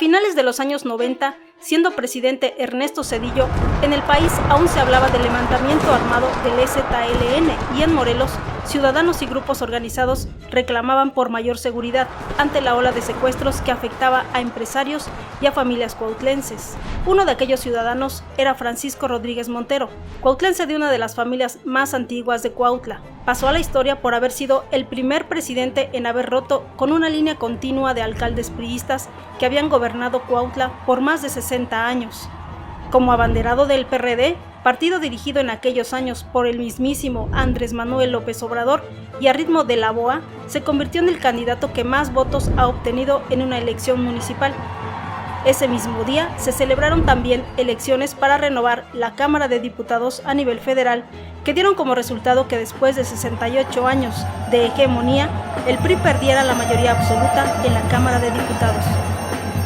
finales de los años 90, siendo presidente Ernesto Zedillo, en el país aún se hablaba del levantamiento armado del EZLN y en Morelos, ciudadanos y grupos organizados reclamaban por mayor seguridad ante la ola de secuestros que afectaba a empresarios y a familias cuautlenses. Uno de aquellos ciudadanos era Francisco Rodríguez Montero, cuautlense de una de las familias más antiguas de Cuautla. Pasó a la historia por haber sido el primer presidente en haber roto con una línea continua de alcaldes priistas que habían gobernado Cuautla por más de 60 años. Como abanderado del PRD, partido dirigido en aquellos años por el mismísimo Andrés Manuel López Obrador y a ritmo de la BOA, se convirtió en el candidato que más votos ha obtenido en una elección municipal. Ese mismo día se celebraron también elecciones para renovar la Cámara de Diputados a nivel federal, que dieron como resultado que después de 68 años de hegemonía, el PRI perdiera la mayoría absoluta en la Cámara de Diputados.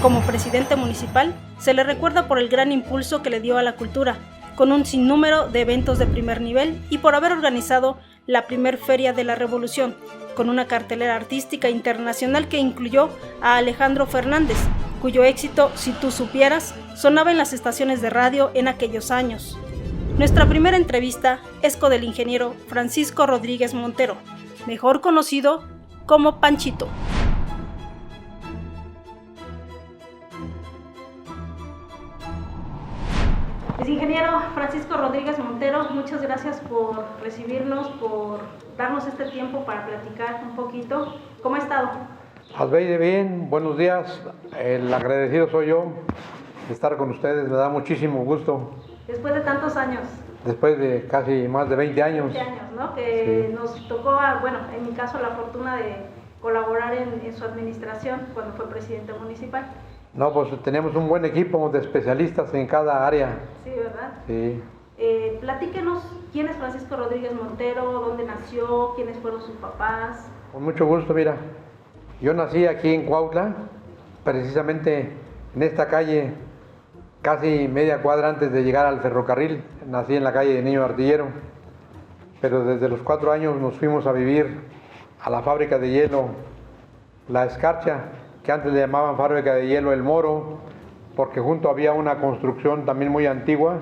Como presidente municipal, se le recuerda por el gran impulso que le dio a la cultura, con un sinnúmero de eventos de primer nivel y por haber organizado la primer Feria de la Revolución, con una cartelera artística internacional que incluyó a Alejandro Fernández, cuyo éxito, Si tú supieras, sonaba en las estaciones de radio en aquellos años. Nuestra primera entrevista es con el ingeniero Francisco Rodríguez Montero, mejor conocido como Panchito. Ingeniero Francisco Rodríguez Montero, muchas gracias por recibirnos, por darnos este tiempo para platicar un poquito. ¿Cómo ha estado? Albeide, bien, buenos días. El agradecido soy yo de estar con ustedes, me da muchísimo gusto. Después de tantos años. Después de casi más de 20 años. 20 años, ¿no? Que sí. Nos tocó, bueno, en mi caso, la fortuna de colaborar en su administración cuando fue presidente municipal. No, pues tenemos un buen equipo de especialistas en cada área. Sí, ¿verdad? Sí. Platíquenos, ¿quién es Francisco Rodríguez Montero? ¿Dónde nació? ¿Quiénes fueron sus papás? Con mucho gusto, mira. Yo nací aquí en Cuautla, precisamente en esta calle, casi media cuadra antes de llegar al ferrocarril. Nací en la calle de Niño Artillero, pero desde los 4 años nos fuimos a vivir a la fábrica de hielo La Escarcha, que antes le llamaban fábrica de hielo El Moro, porque junto había una construcción también muy antigua,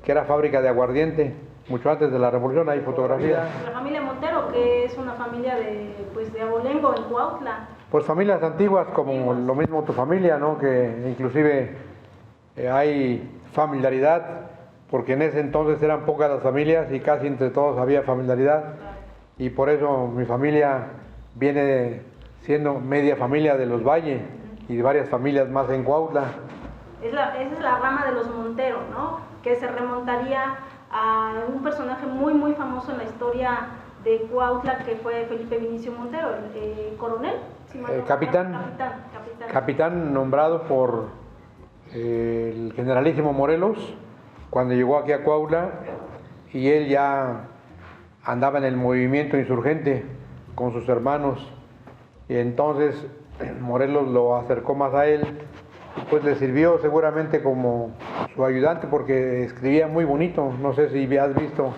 que era fábrica de aguardiente, mucho antes de la Revolución. Hay fotografías. La familia Montero, que es una familia de abolengo en Cuautla. Pues familias antiguas, como lo mismo tu familia, ¿no? Que inclusive hay familiaridad, porque en ese entonces eran pocas las familias y casi entre todos había familiaridad, y por eso mi familia viene siendo media familia de los Valle y de varias familias más en Cuautla. Esa es la rama de los Montero, ¿no? Que se remontaría a un personaje muy muy famoso en la historia de Cuautla, que fue Felipe Vinicio Montero, el coronel. Capitán nombrado por el generalísimo Morelos cuando llegó aquí a Cuautla, y él ya andaba en el movimiento insurgente con sus hermanos. Y entonces Morelos lo acercó más a él, y pues le sirvió seguramente como su ayudante, porque escribía muy bonito. No sé si has visto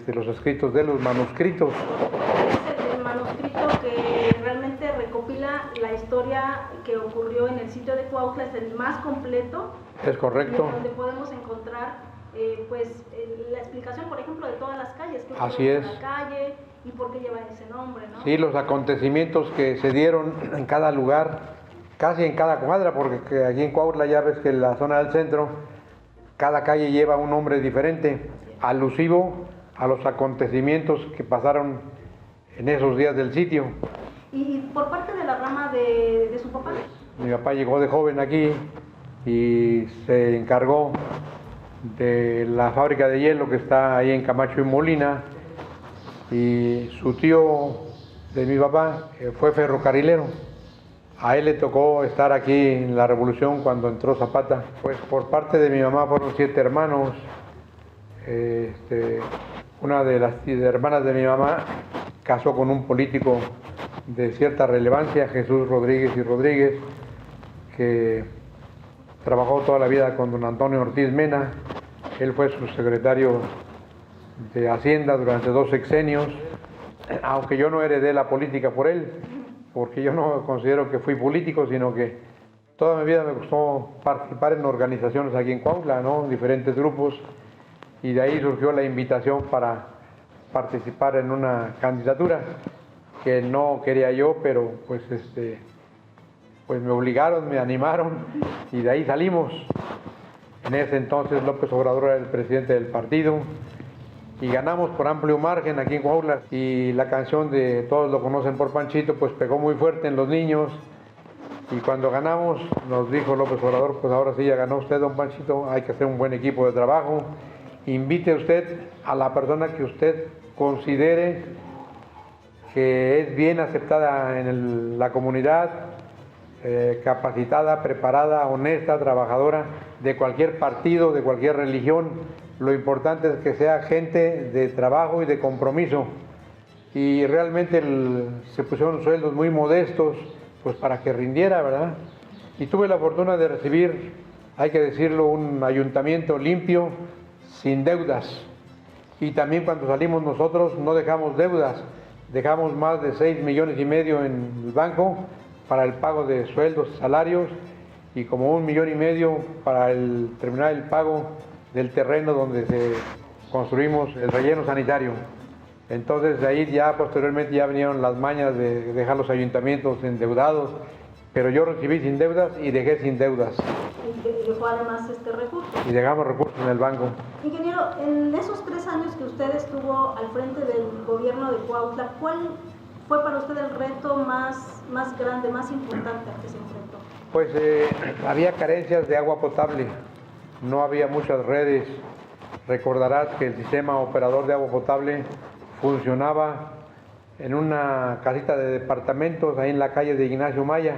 los escritos de él, los manuscritos. Es el manuscrito que realmente recopila la historia que ocurrió en el sitio de Cuautla, es el más completo. Es correcto. Donde podemos encontrar la explicación, por ejemplo, de todas las calles. Así es. La calle y por qué lleva ese nombre, ¿no? Sí, los acontecimientos que se dieron en cada lugar, casi en cada cuadra, porque aquí en Cuautla ya ves que en la zona del centro, cada calle lleva un nombre diferente, alusivo a los acontecimientos que pasaron en esos días del sitio. ¿Y por parte de la rama de su papá? Mi papá llegó de joven aquí y se encargó de la fábrica de hielo que está ahí en Camacho y Molina, y su tío de mi papá fue ferrocarrilero. A él le tocó estar aquí en la Revolución cuando entró Zapata. Pues por parte de mi mamá fueron 7 hermanos. Una de las hermanas de mi mamá casó con un político de cierta relevancia, Jesús Rodríguez y Rodríguez, que trabajó toda la vida con don Antonio Ortiz Mena. Él fue subsecretario de Hacienda durante 2 sexenios, aunque yo no heredé la política por él, porque yo no considero que fui político, sino que Toda mi vida me gustó participar en organizaciones aquí en Cuautla, ¿no? Diferentes grupos, y de ahí surgió la invitación para participar en una candidatura que no quería yo, pero pues me obligaron, me animaron y de ahí salimos. En ese entonces López Obrador era el presidente del partido y ganamos por amplio margen aquí en Cuautla, y la canción de Todos lo conocen por Panchito pues pegó muy fuerte en los niños, y cuando ganamos nos dijo López Obrador: pues ahora sí ya ganó usted, don Panchito, hay que hacer un buen equipo de trabajo, invite usted a la persona que usted considere que es bien aceptada en la comunidad, capacitada, preparada, honesta, trabajadora, de cualquier partido, de cualquier religión. Lo importante es que sea gente de trabajo y de compromiso. Y realmente se pusieron sueldos muy modestos, pues para que rindiera, ¿verdad? Y tuve la fortuna de recibir, hay que decirlo, un ayuntamiento limpio, sin deudas. Y también cuando salimos nosotros no dejamos deudas, dejamos más de 6,5 millones en el banco para el pago de sueldos, salarios, y como 1,5 millones para terminar el pago del terreno donde construimos el relleno sanitario. Entonces de ahí ya posteriormente ya vinieron las mañas de dejar los ayuntamientos endeudados, pero yo recibí sin deudas y dejé sin deudas. Y dejó además recurso. Y dejamos recursos en el banco. Ingeniero, en esos 3 años que usted estuvo al frente del gobierno de Cuautla, ¿cuál fue para usted el reto más grande, más importante al que se enfrentó? Pues había carencias de agua potable, no había muchas redes. Recordarás que el sistema operador de agua potable funcionaba en una casita de departamentos ahí en la calle de Ignacio Maya,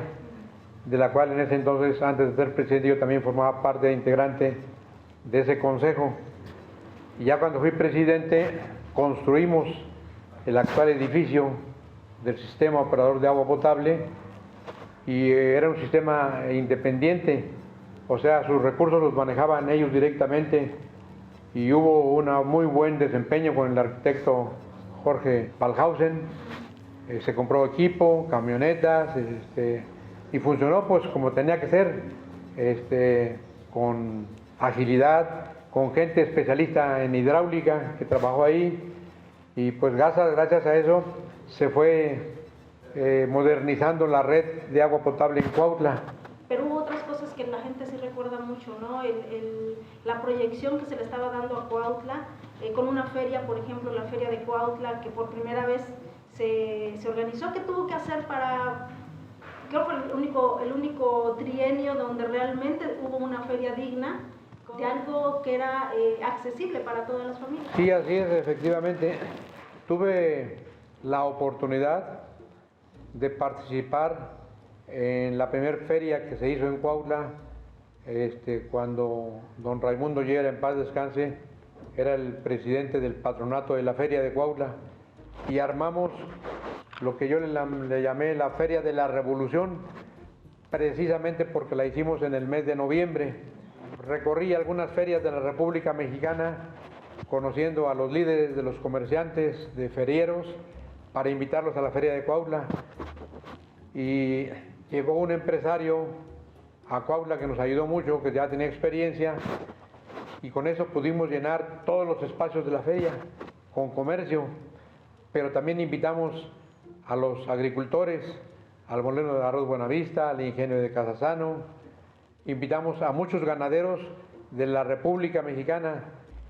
de la cual en ese entonces, antes de ser presidente, yo también formaba parte integrante de ese consejo. Y ya cuando fui presidente, construimos el actual edificio del sistema operador de agua potable, y era un sistema independiente, o sea, sus recursos los manejaban ellos directamente, y hubo un muy buen desempeño con el arquitecto Jorge Balhausen. Se compró equipo, camionetas, y funcionó pues como tenía que ser, con agilidad, con gente especialista en hidráulica que trabajó ahí, y pues gracias a eso se fue modernizando la red de agua potable en Cuautla. Pero hubo otras cosas que la gente sí recuerda mucho, ¿no? La proyección que se le estaba dando a Cuautla, con una feria, por ejemplo, la feria de Cuautla, que por primera vez se organizó. ¿Qué tuvo que hacer para...? Creo que el único trienio donde realmente hubo una feria digna, de algo que era accesible para todas las familias. Sí, así es, efectivamente. Tuve la oportunidad de participar en la primera feria que se hizo en Cuautla, cuando don Raimundo Llera, en paz descanse, era el presidente del patronato de la feria de Cuautla, y armamos lo que yo le llamé la Feria de la Revolución, precisamente porque la hicimos en el mes de noviembre. Recorrí algunas ferias de la República Mexicana, conociendo a los líderes de los comerciantes, de ferieros, para invitarlos a la feria de Cuautla. Y llegó un empresario a Cuautla que nos ayudó mucho, que ya tenía experiencia, y con eso pudimos llenar todos los espacios de la feria con comercio. Pero también invitamos a los agricultores, al molino de arroz Buenavista, al ingenio de Casasano, invitamos a muchos ganaderos de la República Mexicana,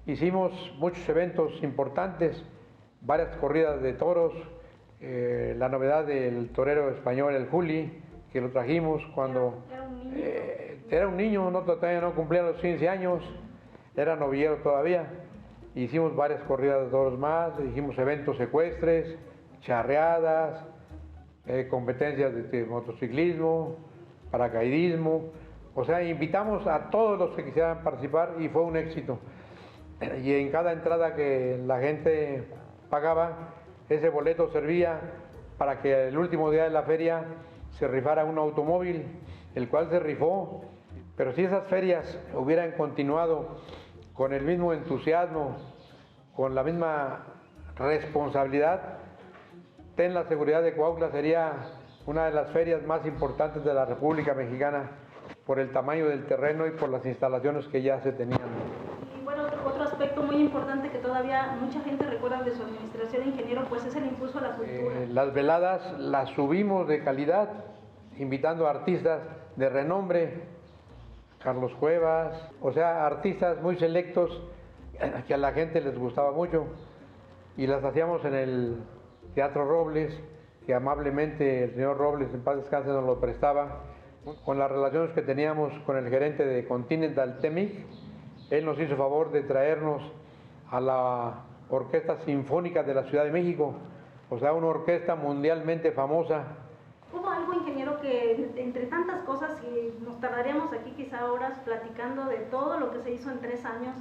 hicimos muchos eventos importantes, varias corridas de toros, la novedad del torero español, el Juli, que lo trajimos cuando era un niño, todavía no cumplía los 15 años, era novillero todavía. Hicimos varias corridas de toros más, hicimos eventos ecuestres, charreadas, competencias de motociclismo, paracaidismo. O sea, invitamos a todos los que quisieran participar y fue un éxito. Y en cada entrada que la gente pagaba, ese boleto servía para que el último día de la feria se rifara un automóvil, el cual se rifó. Pero si esas ferias hubieran continuado con el mismo entusiasmo, con la misma responsabilidad, ten la seguridad de Cuautla sería una de las ferias más importantes de la República Mexicana, por el tamaño del terreno y por las instalaciones que ya se tenían. Y bueno, otro aspecto muy importante que todavía mucha gente recuerda de su administración, ingeniero, pues es el impulso a la cultura. Las veladas las subimos de calidad, invitando a artistas de renombre, Carlos Cuevas, o sea, artistas muy selectos que a la gente les gustaba mucho, y las hacíamos en el Teatro Robles, que amablemente el señor Robles, en paz descanse, nos lo prestaba. Con las relaciones que teníamos con el gerente de Continental Temic, él nos hizo favor de traernos a la Orquesta Sinfónica de la Ciudad de México, o sea, una orquesta mundialmente famosa. Hubo algo, ingeniero, que entre tantas cosas, y nos tardaríamos aquí quizá horas platicando de todo lo que se hizo en 3 años,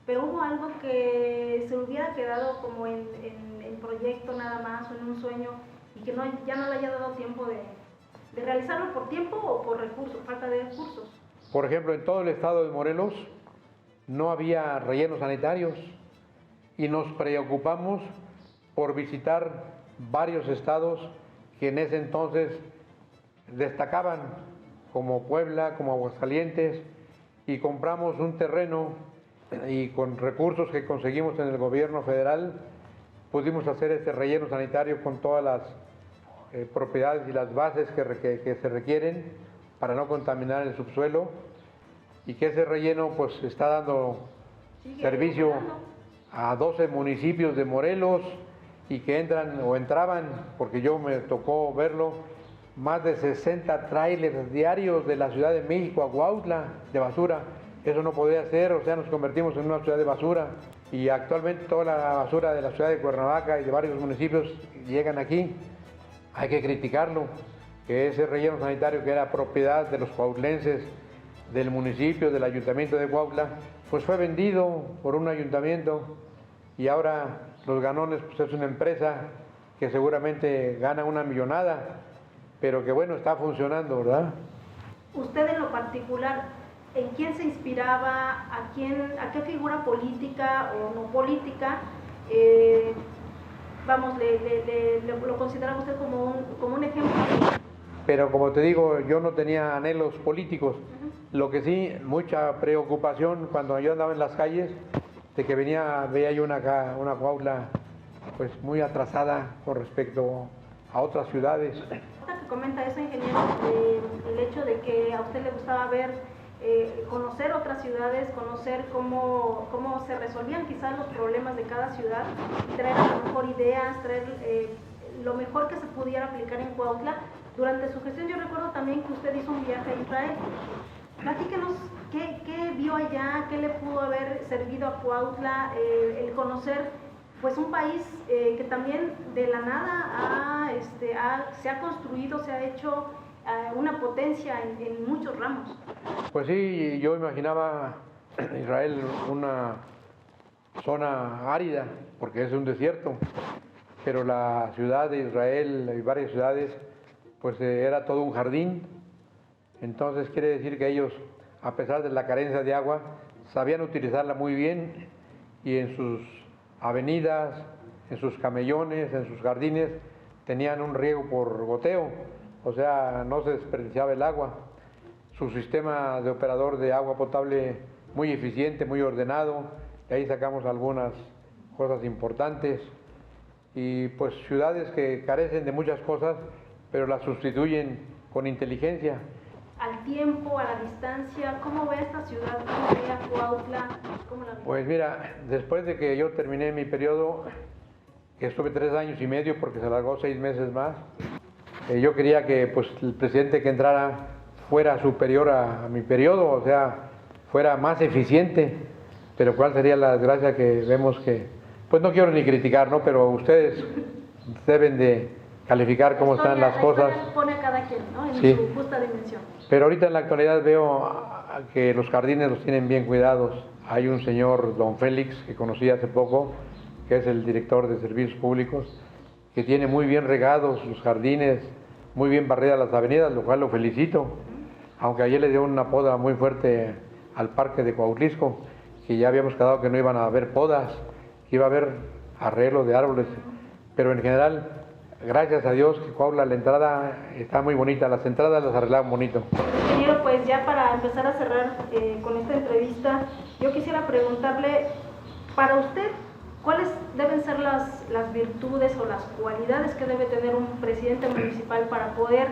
pero hubo algo que se hubiera quedado como en proyecto nada más o en un sueño y que ya no le haya dado tiempo de realizarlo por tiempo o por recursos, falta de recursos. Por ejemplo, en todo el estado de Morelos no había rellenos sanitarios y nos preocupamos por visitar varios estados que en ese entonces destacaban, como Puebla, como Aguascalientes, y compramos un terreno y con recursos que conseguimos en el gobierno federal pudimos hacer este relleno sanitario con todas las propiedades y las bases que se requieren para no contaminar el subsuelo, y que ese relleno pues está dando servicio a 12 municipios de Morelos, y que entran o entraban, porque yo me tocó verlo, más de 60 tráilers diarios de la Ciudad de México a Cuautla de basura. Eso no podía ser, o sea, nos convertimos en una ciudad de basura, y actualmente toda la basura de la ciudad de Cuernavaca y de varios municipios llegan aquí. Hay que criticarlo, que ese relleno sanitario que era propiedad de los cuautlenses, del municipio, del ayuntamiento de Cuautla, pues fue vendido por un ayuntamiento, y ahora los ganones pues es una empresa que seguramente gana una millonada, pero que bueno, está funcionando, ¿verdad? Usted en lo particular, ¿en quién se inspiraba? ¿A qué figura política o no política lo consideraba usted como un ejemplo? Pero como te digo, yo no tenía anhelos políticos. Lo que sí, mucha preocupación cuando yo andaba en las calles, de que veía yo una Cuautla pues muy atrasada con respecto a otras ciudades. Ahorita que comenta eso, ingeniero, el hecho de que a usted le gustaba ver, conocer otras ciudades, conocer cómo se resolvían quizás los problemas de cada ciudad, y traer a lo mejor ideas, traer lo mejor que se pudiera aplicar en Cuautla. Durante su gestión yo recuerdo también que usted hizo un viaje a Israel. Platíquenos qué vio allá, qué le pudo haber servido a Cuautla, el conocer pues un país que también de la nada se ha construido, se ha hecho una potencia en muchos ramos. Pues sí, yo imaginaba Israel una zona árida, porque es un desierto, pero la ciudad de Israel y varias ciudades, pues era todo un jardín. Entonces quiere decir que ellos, a pesar de la carencia de agua, sabían utilizarla muy bien, y en sus avenidas, en sus camellones, en sus jardines, tenían un riego por goteo, o sea, no se desperdiciaba el agua. Su sistema de operador de agua potable muy eficiente, muy ordenado, de ahí sacamos algunas cosas importantes. Y pues ciudades que carecen de muchas cosas, pero las sustituyen con inteligencia. Al tiempo, a la distancia, ¿cómo ve esta ciudad? ¿Cómo ve a Cuautla? ¿Cómo la ve? Pues mira, después de que yo terminé mi periodo, que estuve 3 años y medio porque se alargó 6 meses más, yo quería que pues, el presidente que entrara fuera superior a mi periodo, o sea, fuera más eficiente. Pero ¿cuál sería la desgracia que vemos que, pues no quiero ni criticar, ¿no? Pero ustedes deben de calificar cómo están las cosas. Pone a cada quien, ¿no? En Sí. su justa dimensión. Pero ahorita en la actualidad veo que los jardines los tienen bien cuidados. Hay un señor, don Félix, que conocí hace poco, que es el director de servicios públicos, que tiene muy bien regados los jardines, muy bien barridas las avenidas, lo cual lo felicito. Aunque ayer le dio una poda muy fuerte al parque de Cuautlisco, que ya habíamos quedado que no iban a haber podas, que iba a haber arreglo de árboles, pero en general Gracias a Dios que Cuautla, la entrada está muy bonita, las entradas las arreglaron bonito. Ingeniero, pues ya para empezar a cerrar con esta entrevista, yo quisiera preguntarle, para usted, ¿cuáles deben ser las virtudes o las cualidades que debe tener un presidente municipal para poder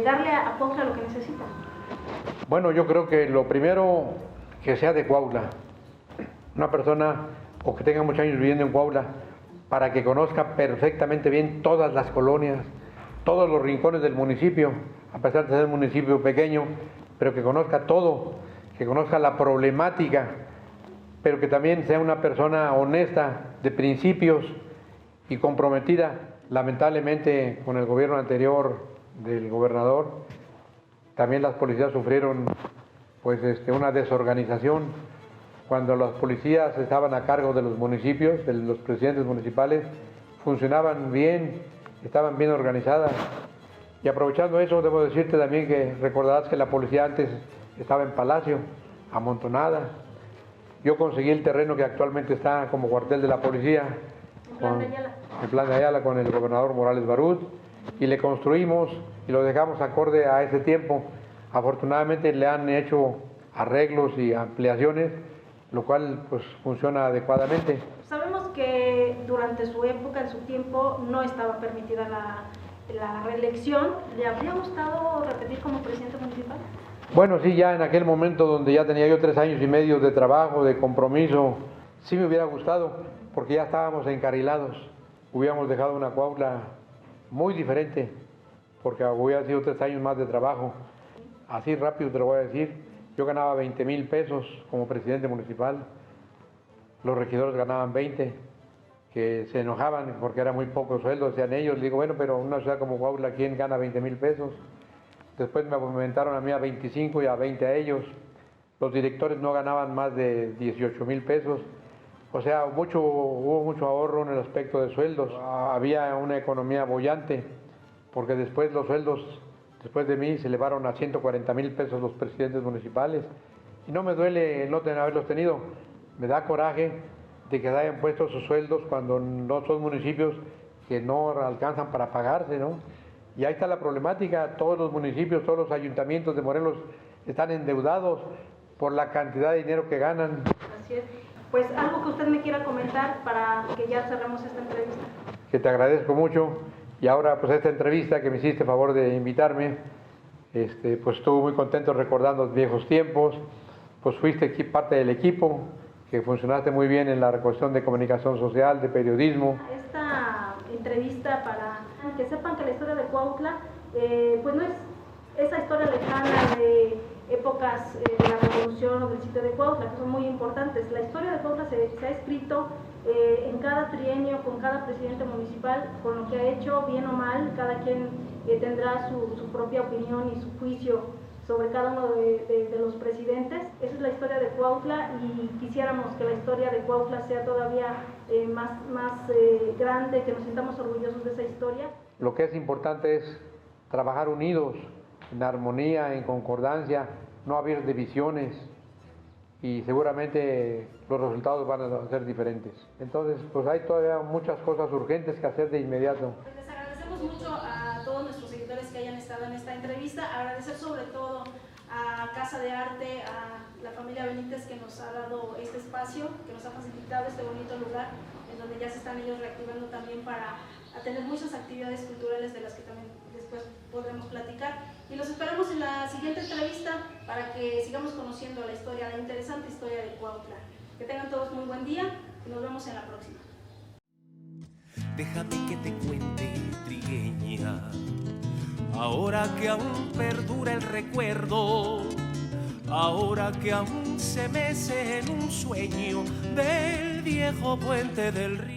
darle a Cuautla lo que necesita? Bueno, yo creo que lo primero, que sea de Cuautla, una persona o que tenga muchos años viviendo en Cuautla, para que conozca perfectamente bien todas las colonias, todos los rincones del municipio, a pesar de ser un municipio pequeño, pero que conozca todo, que conozca la problemática, pero que también sea una persona honesta, de principios y comprometida. Lamentablemente, con el gobierno anterior del gobernador, también las policías sufrieron pues una desorganización. Cuando las policías estaban a cargo de los municipios, de los presidentes municipales, funcionaban bien, estaban bien organizadas. Y aprovechando eso, debo decirte también que recordarás que la policía antes estaba en Palacio, amontonada. Yo conseguí el terreno que actualmente está como cuartel de la policía, el Plan de Ayala, con el gobernador Morales Barut, y le construimos y lo dejamos acorde a ese tiempo. Afortunadamente le han hecho arreglos y ampliaciones, lo cual pues funciona adecuadamente. Sabemos que durante su época, en su tiempo, no estaba permitida la reelección. ¿Le habría gustado repetir como presidente municipal? Bueno, sí, ya en aquel momento donde ya tenía yo 3 años y medio de trabajo, de compromiso, sí me hubiera gustado, porque ya estábamos encarrilados. Hubiéramos dejado una Cuautla muy diferente, porque hubiera sido 3 años más de trabajo. Así rápido te lo voy a decir. Yo ganaba 20,000 pesos como presidente municipal, los regidores ganaban 20, que se enojaban porque era muy poco sueldo, decían ellos. Digo, bueno, pero en una ciudad como Cuautla, ¿quién gana 20,000 pesos? Después me aumentaron a mí a 25 y a 20 a ellos. Los directores no ganaban más de 18,000 pesos. O sea, hubo mucho ahorro en el aspecto de sueldos. Había una economía boyante, porque después los sueldos, después de mí, se elevaron a 140,000 pesos los presidentes municipales. Y no me duele no haberlos tenido. Me da coraje de que hayan puesto sus sueldos cuando no son municipios que no alcanzan para pagarse, ¿no? Y ahí está la problemática. Todos los municipios, todos los ayuntamientos de Morelos están endeudados por la cantidad de dinero que ganan. Así es. Pues algo que usted me quiera comentar para que ya cerremos esta entrevista. Que te agradezco mucho. Y ahora, pues esta entrevista que me hiciste favor de invitarme, pues estuve muy contento recordando los viejos tiempos. Pues fuiste aquí parte del equipo, que funcionaste muy bien en la cuestión de comunicación social, de periodismo. Esta entrevista para que sepan que la historia de Cuautla, pues no es esa historia lejana de épocas de la revolución o del sitio de Cuautla, que son muy importantes. La historia de Cuautla se ha escrito en cada trienio, con cada presidente municipal, con lo que ha hecho, bien o mal. Cada quien tendrá su propia opinión y su juicio sobre cada uno de los presidentes. Esa es la historia de Cuautla, y quisiéramos que la historia de Cuautla sea todavía más grande, que nos sintamos orgullosos de esa historia. Lo que es importante es trabajar unidos, en armonía, en concordancia, no haber divisiones, y seguramente los resultados van a ser diferentes. Entonces, pues hay todavía muchas cosas urgentes que hacer de inmediato. Les agradecemos mucho a todos nuestros seguidores que hayan estado en esta entrevista. Agradecer sobre todo a Casa de Arte, a la familia Benítez, que nos ha dado este espacio, que nos ha facilitado este bonito lugar, en donde ya se están ellos reactivando también para tener muchas actividades culturales de las que también después podremos platicar. Y los esperamos en la siguiente entrevista para que sigamos conociendo la historia, la interesante historia de Cuautla. Que tengan todos muy buen día y nos vemos en la próxima. Déjame que te cuente, trigueña, ahora que aún perdura el recuerdo, ahora que aún se mece en un sueño del viejo puente del río.